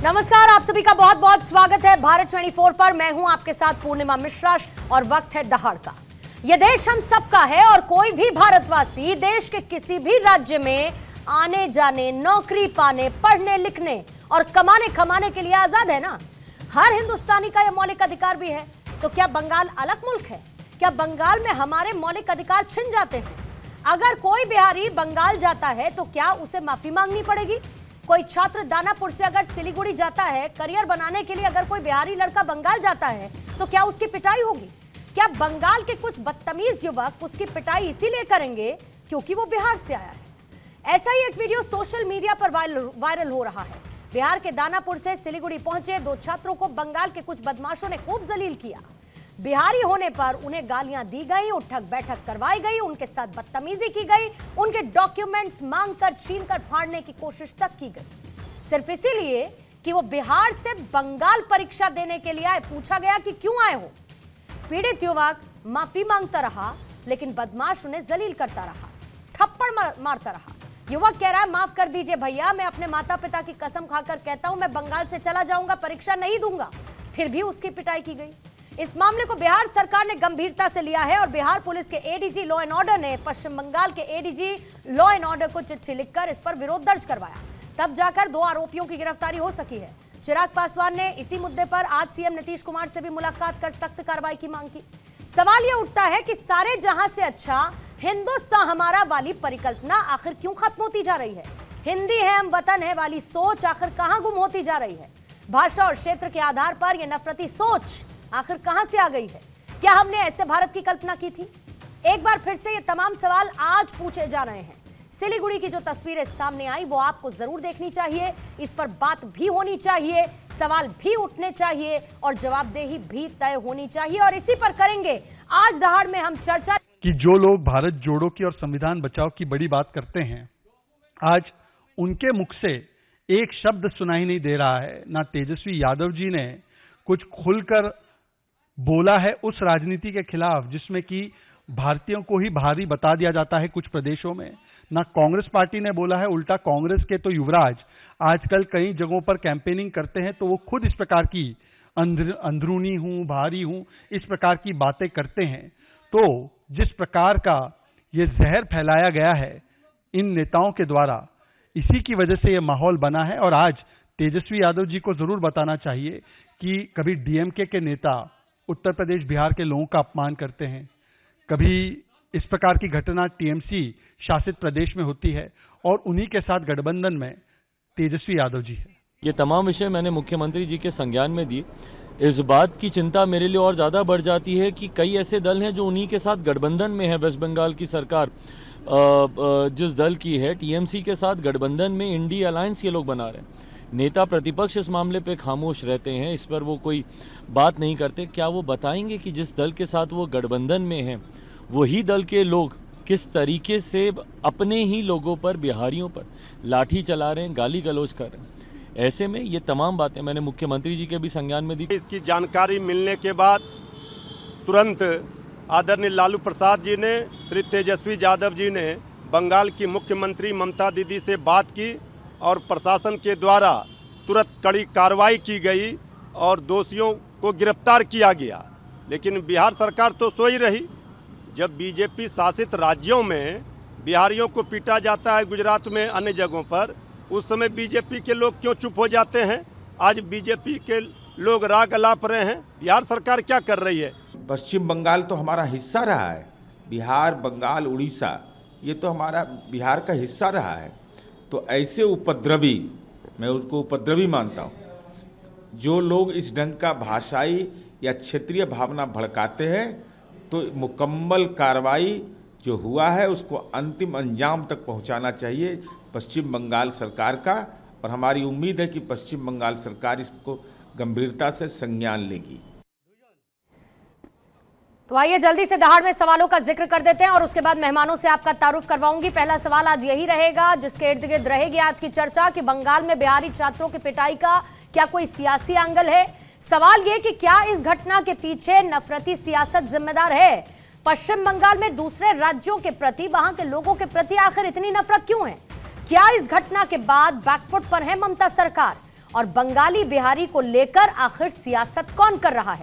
नमस्कार, आप सभी का बहुत बहुत स्वागत है भारत 24 पर। मैं हूं आपके साथ पूर्णिमा मिश्रा और वक्त है दहाड़ का। यह देश हम सबका है और कोई भी भारतवासी देश के किसी भी राज्य में आने जाने, नौकरी पाने, पढ़ने लिखने और कमाने खमाने के लिए आजाद है ना। हर हिंदुस्तानी का यह मौलिक अधिकार भी है। तो क्या बंगाल अलग मुल्क है? क्या बंगाल में हमारे मौलिक अधिकार छिन जाते हैं? अगर कोई बिहारी बंगाल जाता है तो क्या उसे माफी मांगनी पड़ेगी? कोई छात्र दानापुर से अगर सिलीगुड़ी जाता है करियर बनाने के लिए, अगर कोई बिहारी लड़का बंगाल जाता है तो क्या उसकी पिटाई होगी? क्या बंगाल के कुछ बदतमीज युवक उसकी पिटाई इसीलिए करेंगे क्योंकि वो बिहार से आया है? ऐसा ही एक वीडियो सोशल मीडिया पर वायरल हो रहा है। बिहार के दानापुर से सिलीगुड़ी पहुंचे दो छात्रों को बंगाल के कुछ बदमाशों ने खूब जलील किया। बिहारी होने पर उन्हें गालियां दी गई, उठक बैठक करवाई गई, उनके साथ बदतमीजी की गई, उनके डॉक्यूमेंट्स मांगकर छीनकर फाड़ने की कोशिश तक की गई, सिर्फ इसीलिए कि वो बिहार से बंगाल परीक्षा देने के लिए आए। पूछा गया कि क्यों आए हो? पीड़ित युवक माफी मांगता रहा, लेकिन बदमाश उन्हें जलील करता रहा, थप्पड़ मारता रहा। युवक कह रहा है, माफ कर दीजिए भैया, मैं अपने माता पिता की कसम खाकर कहता हूं मैं बंगाल से चला जाऊंगा, परीक्षा नहीं दूंगा। फिर भी उसकी पिटाई की गई। इस मामले को बिहार सरकार ने गंभीरता से लिया है और बिहार पुलिस के एडीजी लॉ एंड ऑर्डर ने पश्चिम बंगाल के एडीजी लॉ एंड ऑर्डर को चिट्ठी लिखकर इस पर विरोध दर्ज करवाया। तब जाकर दो आरोपियों की गिरफ्तारी हो सकी है। चिराग पासवान ने इसी मुद्दे पर आज सीएम नीतीश कुमार से भी मुलाकात कर सख्त कार्रवाई की मांग की। सवाल यह उठता है कि सारे जहां से अच्छा हिंदुस्तान हमारा वाली परिकल्पना आखिर क्यों खत्म होती जा रही है? हिंदी है हम वतन है वाली सोच आखिर कहां गुम होती जा रही है? भाषा और क्षेत्र के आधार पर यह नफरती सोच आखिर कहां से आ गई है? क्या हमने ऐसे भारत की कल्पना की थी? एक बार फिर से ये तमाम सवाल आज पूछे जा रहे हैं। सिलीगुड़ी की जो तस्वीरें सामने आई वो आपको जरूर देखनी चाहिए, इस पर बात भी होनी चाहिए, सवाल भी उठने चाहिए और जवाबदेही भी तय होनी चाहिए। और इसी पर करेंगे आज दहाड़ में हम चर्चा कि जो लोग भारत जोड़ो की और संविधान बचाओ की बड़ी बात करते हैं, आज उनके मुख से एक शब्द सुनाई नहीं दे रहा है। ना तेजस्वी यादव जी ने कुछ खुलकर बोला है उस राजनीति के खिलाफ जिसमें कि भारतीयों को ही भारी बता दिया जाता है कुछ प्रदेशों में। ना कांग्रेस पार्टी ने बोला है, उल्टा कांग्रेस के तो युवराज आजकल कई जगहों पर कैंपेनिंग करते हैं तो वो खुद इस प्रकार की अंदरूनी हूं, भारी हूं, इस प्रकार की बातें करते हैं। तो जिस प्रकार का ये जहर फैलाया गया है इन नेताओं के द्वारा, इसी की वजह से ये माहौल बना है। और आज तेजस्वी यादव जी को जरूर बताना चाहिए कि कभी डीएमके के नेता उत्तर प्रदेश बिहार के लोगों का अपमान करते हैं, कभी इस प्रकार की घटना टीएमसी शासित प्रदेश में होती है और उन्हीं के साथ गठबंधन में तेजस्वी यादव जी है। ये तमाम विषय मैंने मुख्यमंत्री जी के संज्ञान में दिए। इस बात की चिंता मेरे लिए और ज़्यादा बढ़ जाती है कि कई ऐसे दल हैं जो उन्हीं के साथ गठबंधन में है। वेस्ट बंगाल की सरकार जिस दल की है, टीएमसी के साथ गठबंधन में इंडी अलायंस ये लोग बना रहे हैं। नेता प्रतिपक्ष इस मामले पे खामोश रहते हैं, इस पर वो कोई बात नहीं करते। क्या वो बताएंगे कि जिस दल के साथ वो गठबंधन में हैं वही दल के लोग किस तरीके से अपने ही लोगों पर, बिहारियों पर लाठी चला रहे हैं, गाली गलौज कर रहे हैं? ऐसे में ये तमाम बातें मैंने मुख्यमंत्री जी के भी संज्ञान में दी। इसकी जानकारी मिलने के बाद तुरंत आदरणीय लालू प्रसाद जी ने, श्री तेजस्वी यादव जी ने बंगाल की मुख्यमंत्री ममता दीदी से बात की और प्रशासन के द्वारा तुरंत कड़ी कार्रवाई की गई और दोषियों को गिरफ्तार किया गया। लेकिन बिहार सरकार तो सोई रही। जब बीजेपी शासित राज्यों में बिहारियों को पीटा जाता है, गुजरात में अन्य जगहों पर, उस समय बीजेपी के लोग क्यों चुप हो जाते हैं? आज बीजेपी के लोग राग अलाप रहे हैं। बिहार सरकार क्या कर रही है? पश्चिम बंगाल तो हमारा हिस्सा रहा है, बिहार, बंगाल, उड़ीसा, ये तो हमारा बिहार का हिस्सा रहा है। तो ऐसे उपद्रवी, मैं उसको उपद्रवी मानता हूँ, जो लोग इस ढंग का भाषाई या क्षेत्रीय भावना भड़काते हैं, तो मुकम्मल कार्रवाई जो हुआ है उसको अंतिम अंजाम तक पहुंचाना चाहिए पश्चिम बंगाल सरकार का। और हमारी उम्मीद है कि पश्चिम बंगाल सरकार इसको गंभीरता से संज्ञान लेगी। तो आइए जल्दी से दहाड़ में सवालों का जिक्र कर देते हैं और उसके बाद मेहमानों से आपका तारुफ करवाऊंगी। पहला सवाल आज यही रहेगा जिसके इर्द गिर्द रहेगी आज की चर्चा कि बंगाल में बिहारी छात्रों की पिटाई का क्या कोई सियासी एंगल है? सवाल यह कि क्या इस घटना के पीछे नफरती सियासत जिम्मेदार है? पश्चिम बंगाल में दूसरे राज्यों के प्रति, वहां के लोगों के प्रति आखिर इतनी नफरत क्यों है? क्या इस घटना के बाद बैकफुट पर है ममता सरकार? और बंगाली बिहारी को लेकर आखिर सियासत कौन कर रहा है?